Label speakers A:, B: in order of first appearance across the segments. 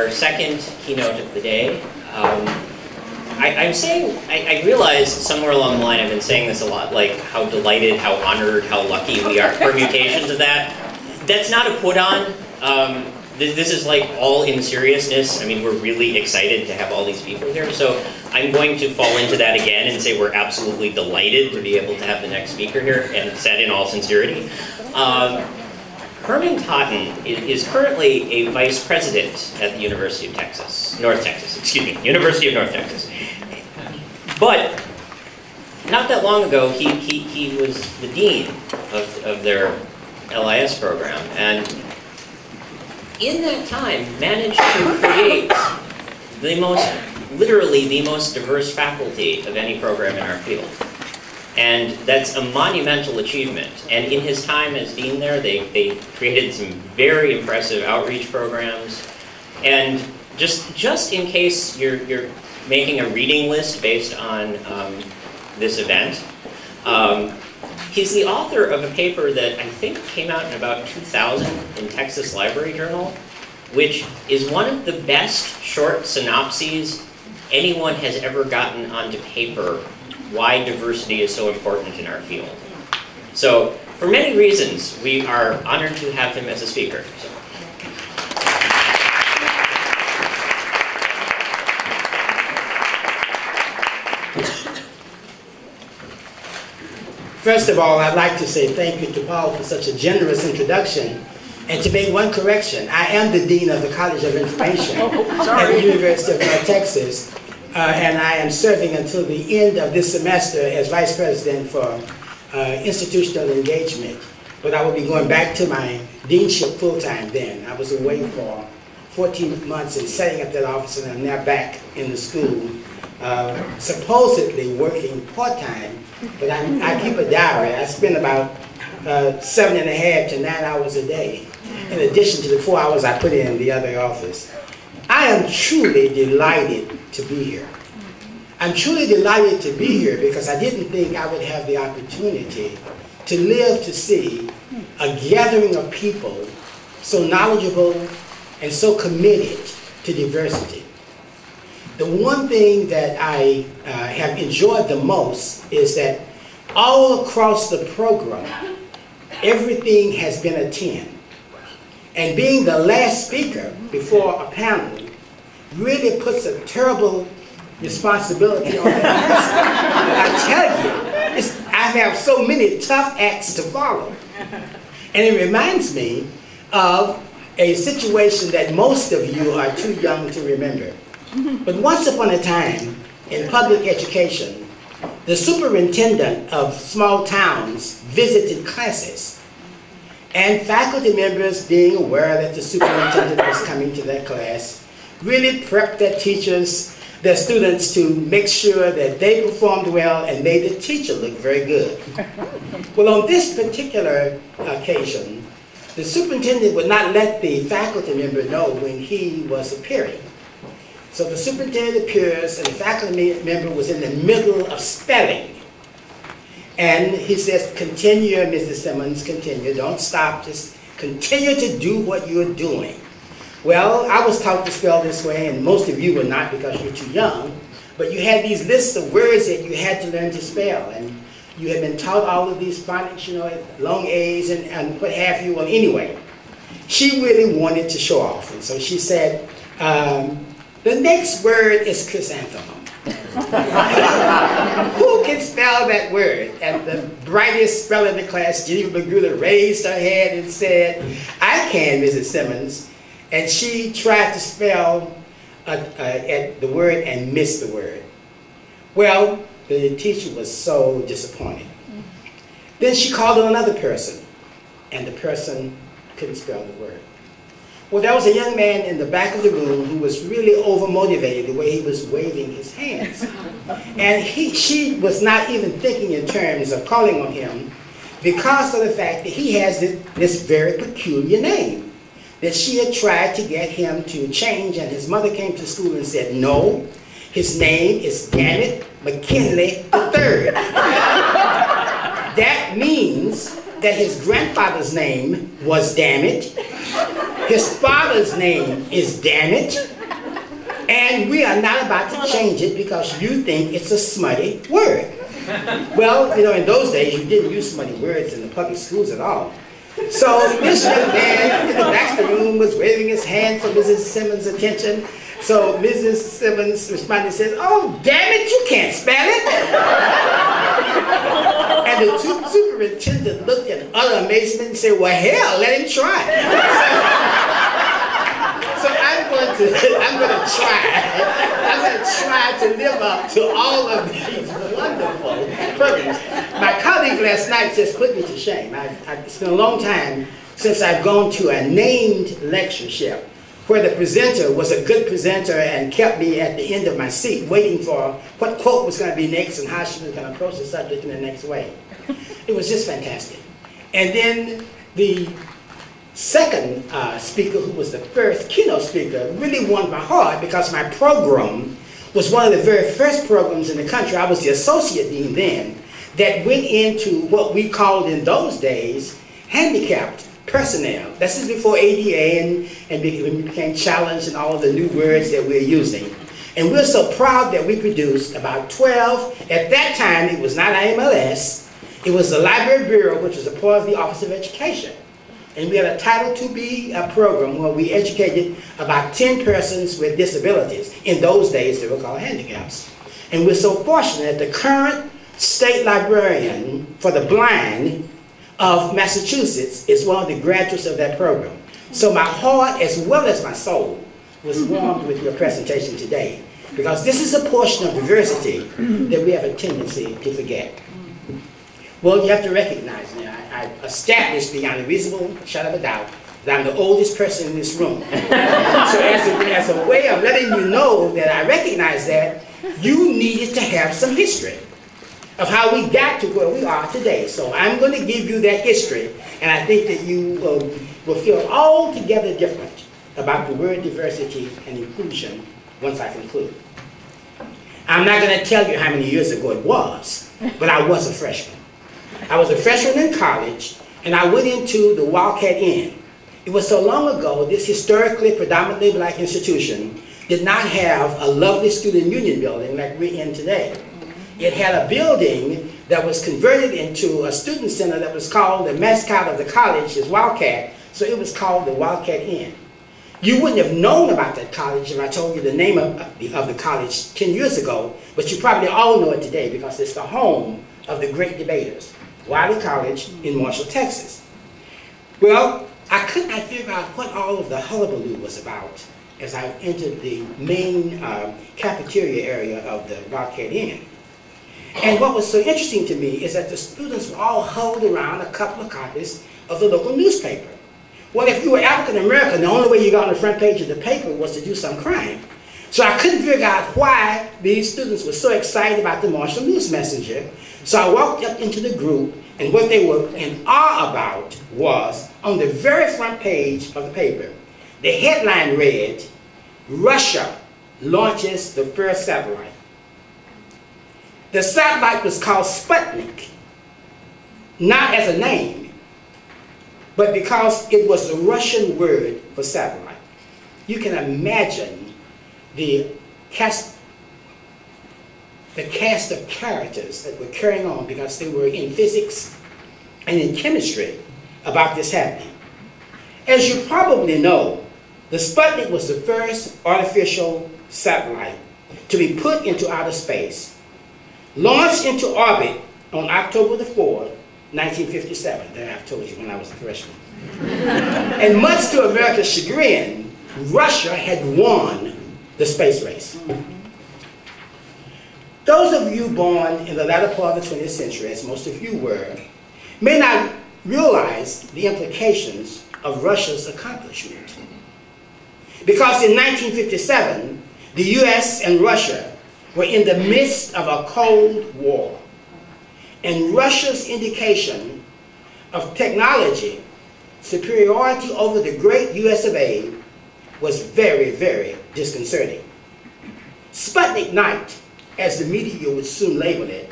A: our second keynote of the day. I realize somewhere along the line I've been saying this a lot, like how delighted, how honored, how lucky we are, permutations of that. That's not a put on. This is like all in seriousness. I mean, we're really excited to have all these people here. So I'm going to fall into that again and say we're absolutely delighted to be able to have the next speaker here, and said in all sincerity. Herman Totten is currently a vice president at the University of North Texas. University of North Texas. But not that long ago, he was the dean of their LIS program, and in that time managed to create literally the most diverse faculty of any program in our field. And that's a monumental achievement. And in his time as dean there, they created some very impressive outreach programs. And just in case you're making a reading list based on this event, he's the author of a paper that I think came out in about 2000 in Texas Library Journal, which is one of the best short synopses anyone has ever gotten onto paper why diversity is so important in our field. So, for many reasons, we are honored to have him as a speaker. So.
B: First of all, I'd like to say thank you to Paul for such a generous introduction. And to make one correction, I am the Dean of the College of Information at the University of North Texas. And I am serving until the end of this semester as Vice President for Institutional Engagement. But I will be going back to my deanship full-time then. I was away for 14 months and setting up that office, and I'm now back in the school, supposedly working part-time, but I keep a diary. I spend about 7.5 to 9 hours a day, in addition to the 4 hours I put in the other office. I am truly delighted to be here. I'm truly delighted to be here because I didn't think I would have the opportunity to live to see a gathering of people so knowledgeable and so committed to diversity. The one thing that I have enjoyed the most is that all across the program, everything has been a 10. And being the last speaker before a panel really puts a terrible responsibility on that person. I tell you, I have so many tough acts to follow. And it reminds me of a situation that most of you are too young to remember. But once upon a time, in public education, the superintendent of small towns visited classes. And faculty members, being aware that the superintendent was coming to that class, really prepped their teachers, their students, to make sure that they performed well and made the teacher look very good. Well, on this particular occasion, the superintendent would not let the faculty member know when he was appearing. So the superintendent appears, and the faculty member was in the middle of spelling. And he says, continue, Mrs. Simmons, continue, don't stop, just continue to do what you're doing. Well, I was taught to spell this way, and most of you were not because you're too young, but you had these lists of words that you had to learn to spell, and you had been taught all of these phonics, you know, long A's and what have you. Well, anyway, she really wanted to show off, and so she said, the next word is chrysanthemum. Who can spell that word? And the brightest speller in the class, Geneva Magruder, raised her head and said, I can, Mrs. Simmons. And she tried to spell the word and missed the word. Well, the teacher was so disappointed. Then she called on another person, and the person couldn't spell the word. Well, there was a young man in the back of the room who was really overmotivated the way he was waving his hands. And she was not even thinking in terms of calling on him because of the fact that he has this very peculiar name that she had tried to get him to change, and his mother came to school and said, no, his name is Dammit McKinley III. That means that his grandfather's name was Dammit, his father's name is Dammit, And we are not about to change it because you think it's a smutty word. Well, you know, in those days, you didn't use smutty words in the public schools at all. So this young man in the back of the room was waving his hand for Mrs. Simmons' attention. So Mrs. Simmons responded and said, "Oh, damn it, you can't spell it." And the superintendent looked in utter amazement and said, "Well, hell, let him try." So I'm going to try to live up to all of these wonderful programs. My colleague last night just put me to shame. It's been a long time since I've gone to a named lectureship where the presenter was a good presenter and kept me at the end of my seat waiting for what quote was going to be next and how she was going to approach the subject in the next way. It was just fantastic. And then the second speaker, who was the first keynote speaker, really warmed my heart because my program was one of the very first programs in the country. I was the associate dean then that went into what we called in those days handicapped personnel. This is before ADA and we became challenged and all of the new words that we're using. And we're so proud that we produced about 12, at that time it was not IMLS, it was the Library Bureau, which was a part of the Office of Education. And we had a Title IIB program where we educated about 10 persons with disabilities. In those days, they were called handicaps. And we're so fortunate that the current state librarian for the blind of Massachusetts is one of the graduates of that program. So my heart, as well as my soul, was warmed with your presentation today, because this is a portion of diversity that we have a tendency to forget. Well, you have to recognize me. I established beyond a reasonable shadow of a doubt that I'm the oldest person in this room. So as a way of letting you know that I recognize that, you needed to have some history of how we got to where we are today. So I'm going to give you that history, and I think that you will feel altogether different about the word diversity and inclusion once I conclude. I'm not going to tell you how many years ago it was, but I was a freshman. I was a freshman in college, and I went into the Wildcat Inn. It was so long ago, this historically predominantly black institution did not have a lovely student union building like we're in today. It had a building that was converted into a student center that was called, the mascot of the college is Wildcat, so it was called the Wildcat Inn. You wouldn't have known about that college if I told you the name of the college 10 years ago, but you probably all know it today because it's the home of the great debaters. Wiley College in Marshall, Texas. Well, I could not figure out what all of the hullabaloo was about as I entered the main cafeteria area of the Wildcat Inn. And what was so interesting to me is that the students were all huddled around a couple of copies of the local newspaper. Well, if you were African American, the only way you got on the front page of the paper was to do some crime. So I couldn't figure out why these students were so excited about the Marshall News Messenger. So I walked up into the group, and what they were in awe about was, on the very front page of the paper, the headline read, "Russia launches the first satellite." The satellite was called Sputnik, not as a name, but because it was the Russian word for satellite. You can imagine the cast of characters that were carrying on because they were in physics and in chemistry about this happening. As you probably know, the Sputnik was the first artificial satellite to be put into outer space, launched into orbit on October the 4th, 1957. There I've told you when I was a freshman. And much to America's chagrin, Russia had won the space race. Those of you born in the latter part of the 20th century, as most of you were, may not realize the implications of Russia's accomplishment. Because in 1957, the US and Russia were in the midst of a Cold War. And Russia's indication of technology superiority over the great US of A was very, very disconcerting. Sputnik Night, as the media would soon label it,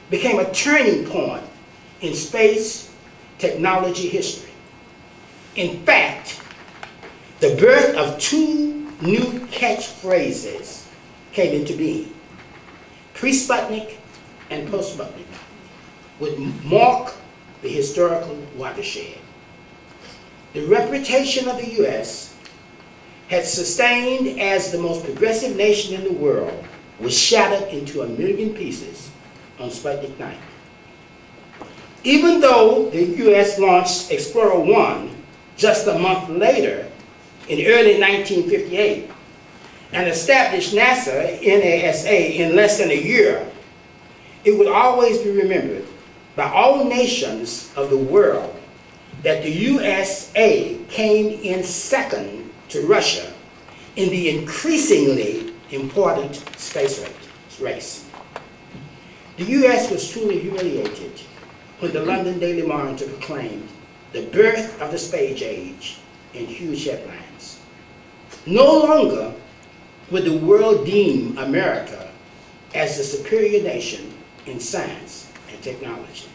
B: became a turning point in space technology history. In fact, the birth of two new catchphrases came into being. Pre-Sputnik and post-Sputnik would mark the historical watershed. The reputation of the U.S. had sustained as the most progressive nation in the world was shattered into 1 million pieces on Sputnik 9. Even though the U.S. launched Explorer 1 just a month later, in early 1958, and established NASA, NASA, in less than a year, it would always be remembered by all nations of the world that the USA came in second to Russia in the increasingly important space race. The US was truly humiliated when the London Daily Monitor proclaimed the birth of the space age in huge headlines. No longer would the world deem America as the superior nation in science and technology.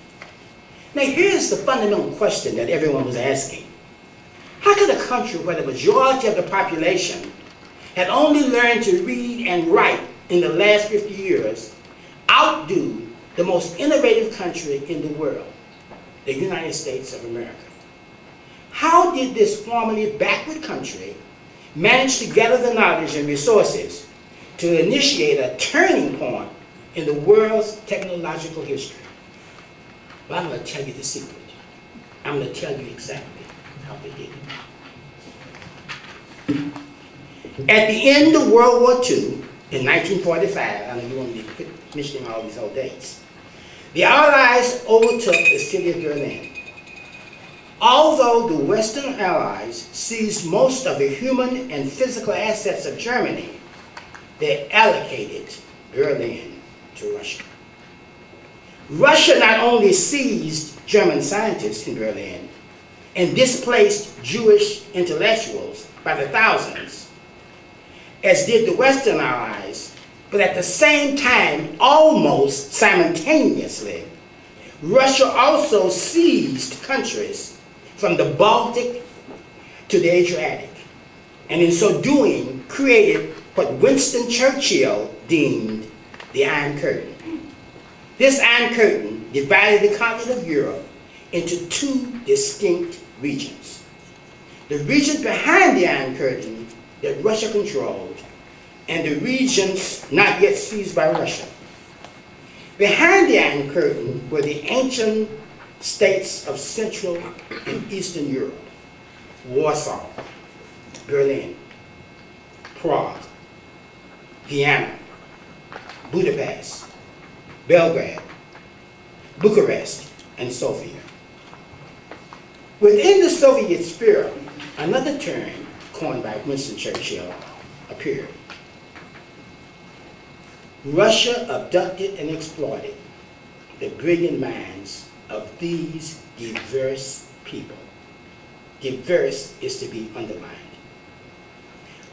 B: Now here's the fundamental question that everyone was asking. How could a country where the majority of the population had only learned to read and write in the last 50 years outdo the most innovative country in the world, the United States of America? How did this formerly backward country manage to gather the knowledge and resources to initiate a turning point in the world's technological history? Well, I'm going to tell you the secret. I'm going to tell you exactly how they did it. At the end of World War II, in 1945, I know you want me to quit mentioning all these old dates, the Allies overtook the city of Berlin. Although the Western Allies seized most of the human and physical assets of Germany, they allocated Berlin to Russia. Russia not only seized German scientists in Berlin and displaced Jewish intellectuals by the thousands, as did the Western Allies, but at the same time, almost simultaneously, Russia also seized countries from the Baltic to the Adriatic, and in so doing created what Winston Churchill deemed the Iron Curtain. This Iron Curtain divided the continent of Europe into two distinct regions. The region behind the Iron Curtain that Russia controlled, and the regions not yet seized by Russia. Behind the Iron Curtain were the ancient states of Central and Eastern Europe: Warsaw, Berlin, Prague, Vienna, Budapest, Belgrade, Bucharest, and Sofia. Within the Soviet sphere, another term coined by Winston Churchill appeared. Russia abducted and exploited the brilliant minds of these diverse people. Diverse is to be underlined.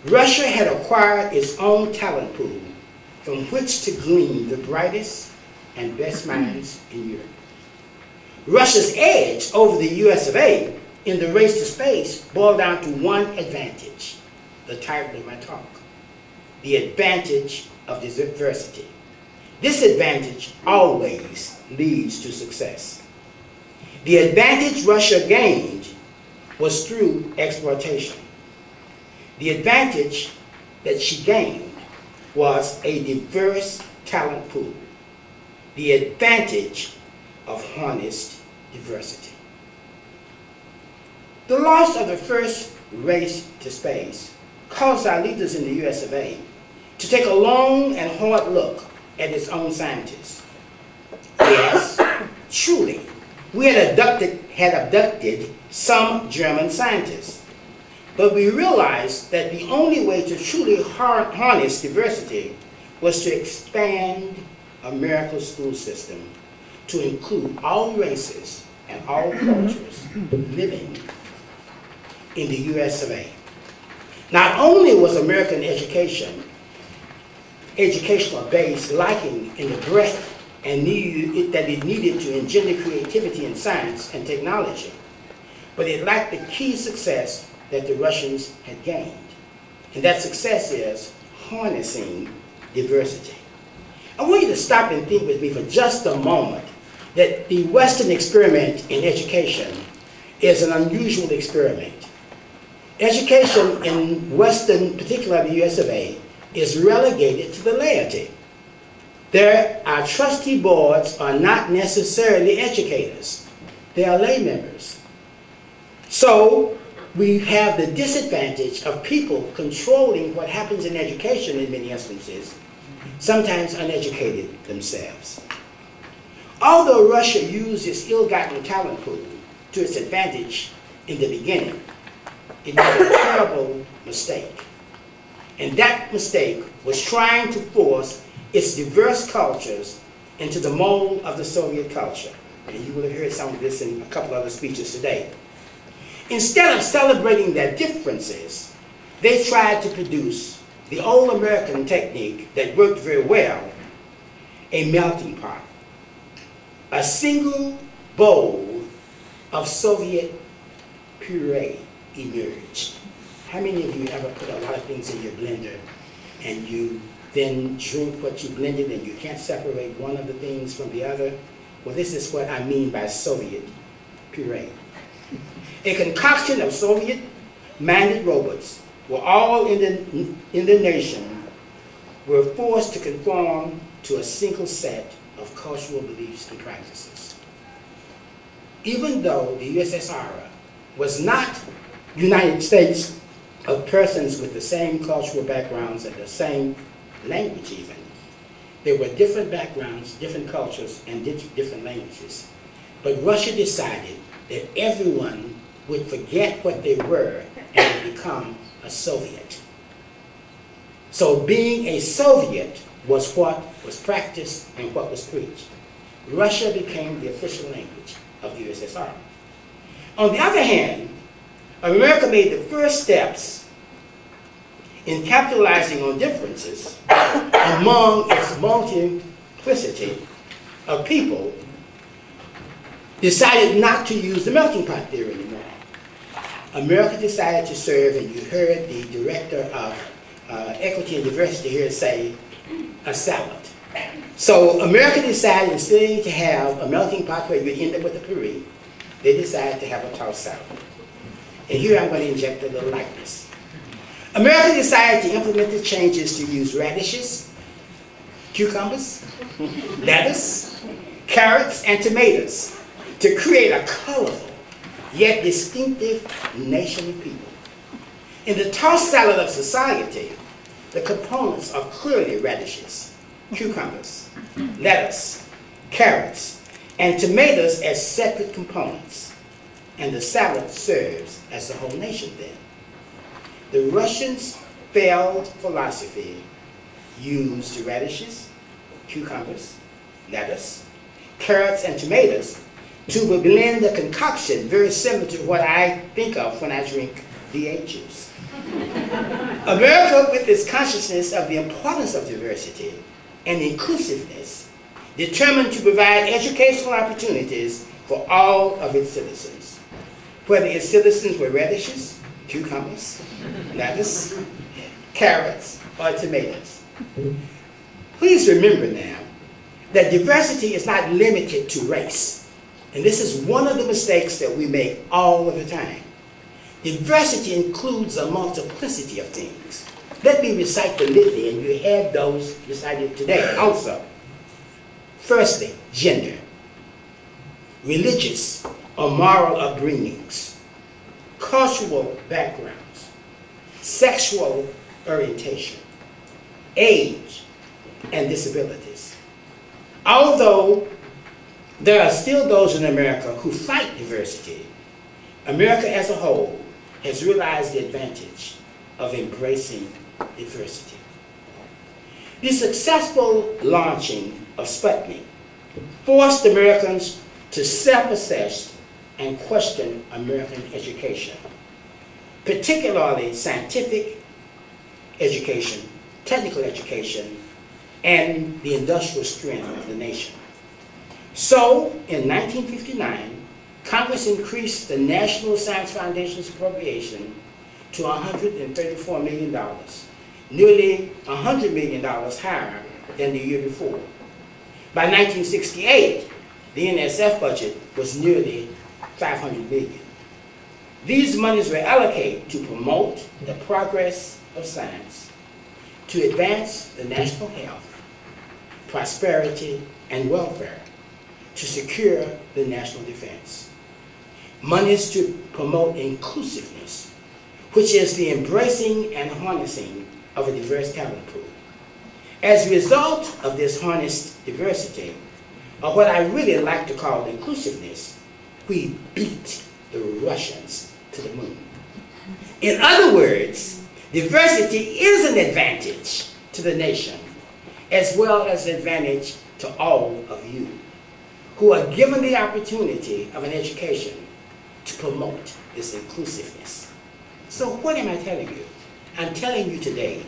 B: Russia had acquired its own talent pool from which to glean the brightest and best minds in Europe. Russia's edge over the US of A in the race to space boiled down to one advantage, the title of my talk: the advantage of diversity. This advantage always leads to success. The advantage Russia gained was through exploitation. The advantage that she gained was a diverse talent pool. The advantage of honest diversity. The loss of the first race to space caused our leaders in the US of A to take a long and hard look at its own scientists. Yes, truly, we had abducted some German scientists, but we realized that the only way to truly harness diversity was to expand America's school system to include all races and all cultures living in the US of A. Not only was American educational base lacking in the breadth and that it needed to engender creativity in science and technology, but it lacked the key success that the Russians had gained. And that success is harnessing diversity. I want you to stop and think with me for just a moment that the Western experiment in education is an unusual experiment. Education in Western, particularly the US of A, is relegated to the laity. Our trustee boards are not necessarily educators. They are lay members. So we have the disadvantage of people controlling what happens in education in many instances, sometimes uneducated themselves. Although Russia used its ill-gotten talent pool to its advantage in the beginning, it made a terrible mistake. And that mistake was trying to force its diverse cultures into the mold of the Soviet culture. And you will have heard some of this in a couple other speeches today. Instead of celebrating their differences, they tried to produce the old American technique that worked very well, a melting pot. A single bowl of Soviet puree emerged. How many of you ever put a lot of things in your blender and you then drink what you blended and you can't separate one of the things from the other? Well, this is what I mean by Soviet puree. A concoction of Soviet-minded robots were all in the nation were forced to conform to a single set of cultural beliefs and practices. Even though the USSR was not the United States of persons with the same cultural backgrounds and the same language even, there were different backgrounds, different cultures, and different languages. But Russia decided that everyone would forget what they were and would become a Soviet. So being a Soviet was what was practiced and what was preached. Russia became the official language of the USSR. On the other hand, America made the first steps in capitalizing on differences among its multiplicity of people, decided not to use the melting pot theory anymore. America decided to serve, and you heard the director of equity and diversity here say, a salad. So America decided, instead of to have a melting pot where you end up with a puree, they decided to have a tossed salad. And here I'm going to inject a little likeness. America decided to implement the changes to use radishes, cucumbers, lettuce, carrots, and tomatoes to create a colorful yet distinctive nation of people. In the tossed salad of society, the components are clearly radishes, cucumbers, lettuce, carrots, and tomatoes as separate components. And the salad serves as the whole nation then. The Russians' failed philosophy used radishes, cucumbers, lettuce, carrots, and tomatoes to blend a concoction very similar to what I think of when I drink V8 juice. America, with its consciousness of the importance of diversity and inclusiveness, determined to provide educational opportunities for all of its citizens, whether its citizens were radishes, cucumbers, lettuce, carrots, or tomatoes. Please remember now that diversity is not limited to race. And this is one of the mistakes that we make all of the time. Diversity includes a multiplicity of things. Let me recite the litany, and you have those recited today also. Firstly, gender, religious or moral upbringings, cultural backgrounds, sexual orientation, age, and disabilities. Although there are still those in America who fight diversity, America as a whole has realized the advantage of embracing diversity. The successful launching of Sputnik forced Americans to self-assess and question American education, particularly scientific education, technical education, and the industrial strength of the nation. So, in 1959, Congress increased the National Science Foundation's appropriation to $134 million, nearly $100 million higher than the year before. By 1968, the NSF budget was nearly $500 million. These monies were allocated to promote the progress of science, to advance the national health, prosperity, and welfare, to secure the national defense. Monies to promote inclusiveness, which is the embracing and harnessing of a diverse talent pool. As a result of this harnessed diversity, or what I really like to call inclusiveness, we beat the Russians to the moon. In other words, diversity is an advantage to the nation, as well as an advantage to all of you, who are given the opportunity of an education to promote this inclusiveness. So what am I telling you? I'm telling you today,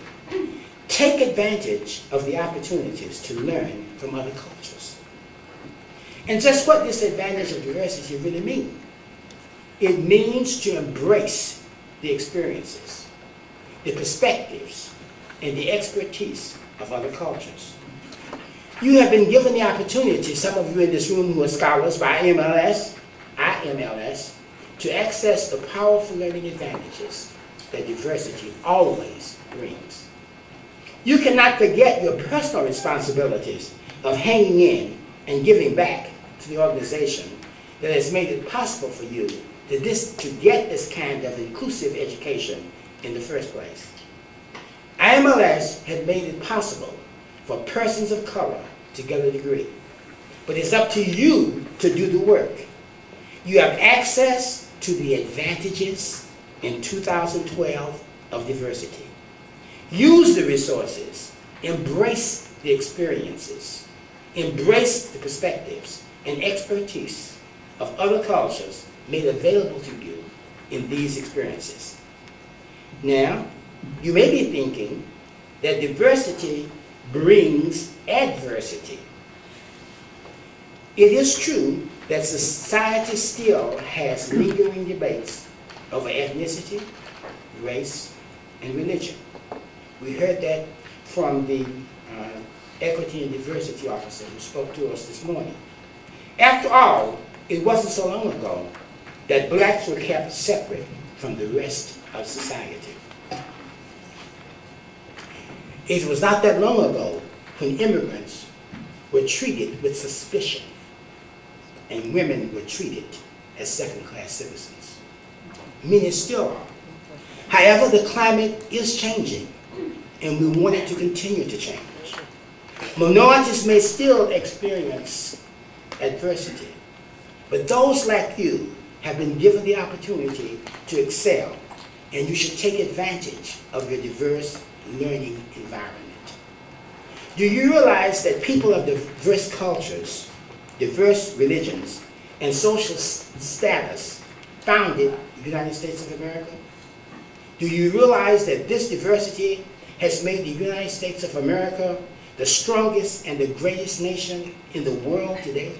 B: take advantage of the opportunities to learn from other cultures. And just what this advantage of diversity really means. It means to embrace the experiences, the perspectives, and the expertise of other cultures. You have been given the opportunity, some of you in this room who are scholars by IMLS, to access the powerful learning advantages that diversity always brings. You cannot forget your personal responsibilities of hanging in and giving back to the organization that has made it possible for you to get this kind of inclusive education in the first place. IMLS has made it possible for persons of color to get a degree, but it's up to you to do the work. You have access to the advantages in 2012 of diversity. Use the resources, embrace the experiences, embrace the perspectives and expertise of other cultures made available to you in these experiences. Now, you may be thinking that diversity brings adversity. It is true that society still has lingering debates over ethnicity, race, and religion. We heard that from the Equity and Diversity Officer who spoke to us this morning. After all, it wasn't so long ago that blacks were kept separate from the rest of society. It was not that long ago when immigrants were treated with suspicion and women were treated as second-class citizens. Many still are. However, the climate is changing, and we want it to continue to change. Minorities may still experience adversity, but those like you have been given the opportunity to excel, and you should take advantage of your diverse learning environment. Do you realize that people of diverse cultures, diverse religions, and social status founded the United States of America? Do you realize that this diversity has made the United States of America the strongest and the greatest nation in the world today?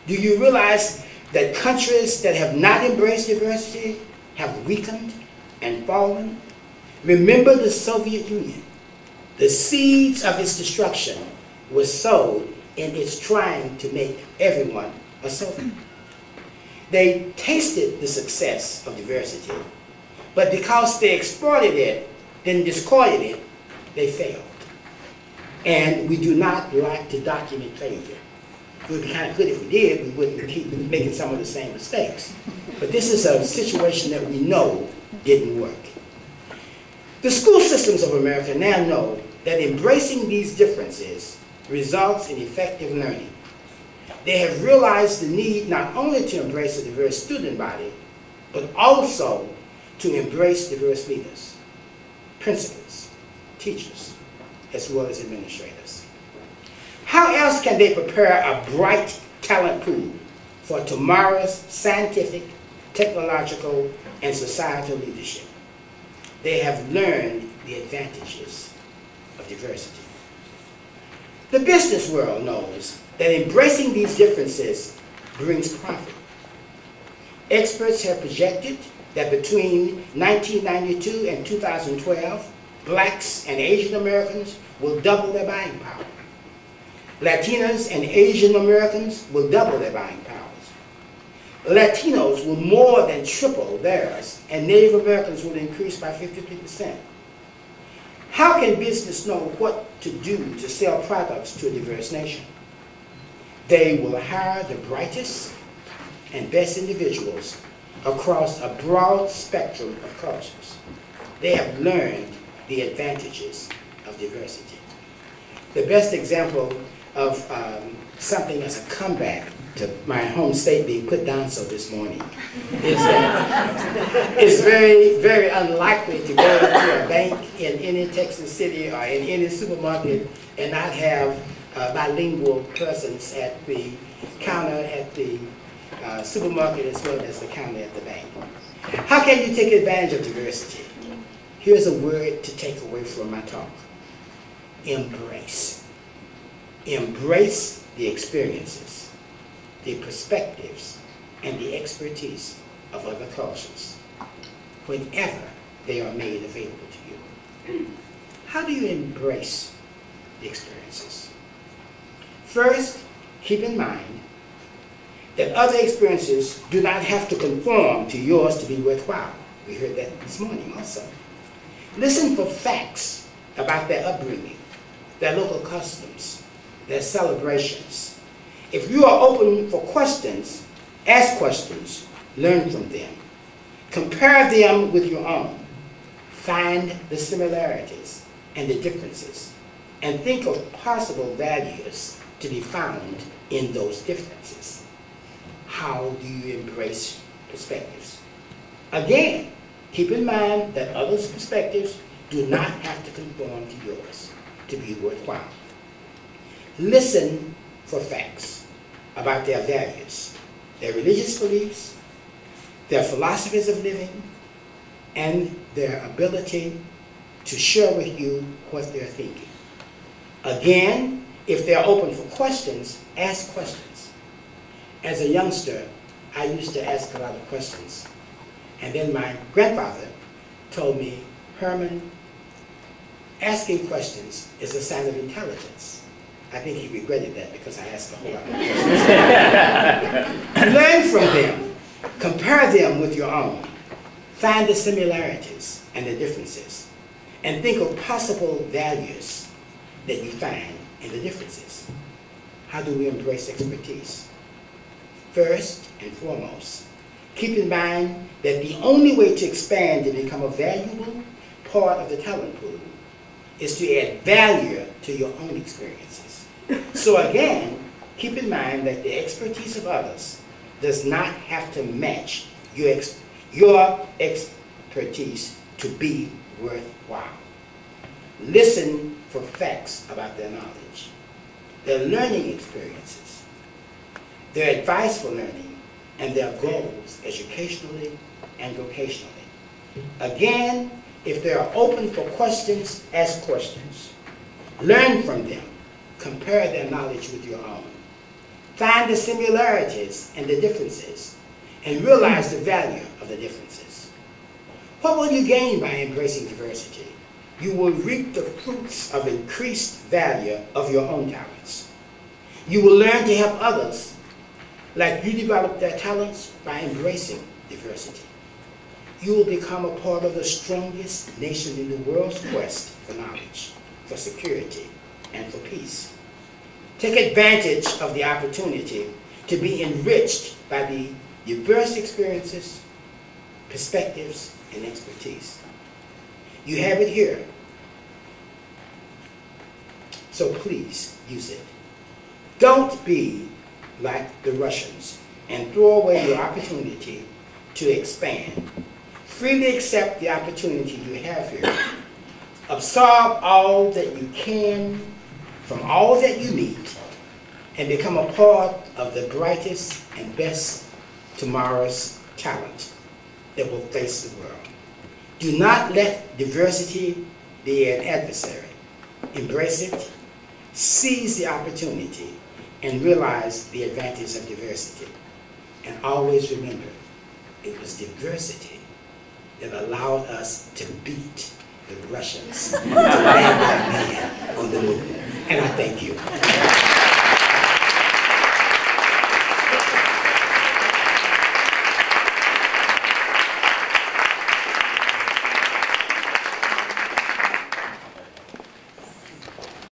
B: Do you realize that countries that have not embraced diversity have weakened and fallen? Remember the Soviet Union. The seeds of its destruction were sowed in its trying to make everyone a Soviet. They tasted the success of diversity, but because they exploited it, then discarded it, they failed. And we do not like to document failure. It would be kind of good if we did, we wouldn't keep making some of the same mistakes. But this is a situation that we know didn't work. The school systems of America now know that embracing these differences results in effective learning. They have realized the need not only to embrace a diverse student body, but also to embrace diverse leaders, principals, teachers, as well as administrators. How else can they prepare a bright talent pool for tomorrow's scientific, technological, and societal leadership? They have learned the advantages of diversity. The business world knows that embracing these differences brings profit. Experts have projected that between 1992 and 2012, blacks and Asian Americans will double their buying power. Latinas and Asian Americans will double their buying powers. Latinos will more than triple theirs, and Native Americans will increase by 53%. How can business know what to do to sell products to a diverse nation? They will hire the brightest and best individuals across a broad spectrum of cultures. They have learned the advantages of diversity. The best example of something as a comeback to my home state being put down so this morning is that it's very, very unlikely to go to a bank in any Texas city or in any supermarket and not have bilingual presence at the counter at the supermarket as well as the counter at the bank. How can you take advantage of diversity? Here's a word to take away from my talk. Embrace. Embrace the experiences, the perspectives, and the expertise of other cultures whenever they are made available to you. How do you embrace the experiences? First, keep in mind that other experiences do not have to conform to yours to be worthwhile. We heard that this morning also. Listen for facts about their upbringing, their local customs, their celebrations. If you are open for questions, ask questions, learn from them. Compare them with your own. Find the similarities and the differences, and think of possible values to be found in those differences. How do you embrace perspectives? Again, keep in mind that others' perspectives do not have to conform to yours to be worthwhile. Listen for facts about their values, their religious beliefs, their philosophies of living, and their ability to share with you what they're thinking. Again, if they're open for questions, ask questions. As a youngster, I used to ask a lot of questions. And then my grandfather told me, Herman, asking questions is a sign of intelligence. I think he regretted that because I asked a whole lot of questions. Learn from them. Compare them with your own. Find the similarities and the differences. And think of possible values that you find in the differences. How do we embrace expertise? First and foremost, keep in mind that the only way to expand and become a valuable part of the talent pool is to add value to your own experiences. So again, keep in mind that the expertise of others does not have to match your expertise to be worthwhile. Listen for facts about their knowledge, their learning experiences, their advice for learning, and their goals educationally and vocationally. Again, if they are open for questions, ask questions. Learn from them. Compare their knowledge with your own. Find the similarities and the differences, and realize the value of the differences. What will you gain by embracing diversity? You will reap the fruits of increased value of your own talents. You will learn to help others like you develop their talents by embracing diversity. You will become a part of the strongest nation in the world's quest for knowledge, for security, and for peace. Take advantage of the opportunity to be enriched by the diverse experiences, perspectives, and expertise. You have it here, so please use it. Don't be like the Russians and throw away your opportunity to expand. Freely accept the opportunity you have here. Absorb all that you can from all that you meet, and become a part of the brightest and best tomorrow's talent that will face the world. Do not let diversity be an adversary. Embrace it, seize the opportunity, and realize the advantage of diversity. And always remember, it was diversity that allowed us to beat the Russians to manage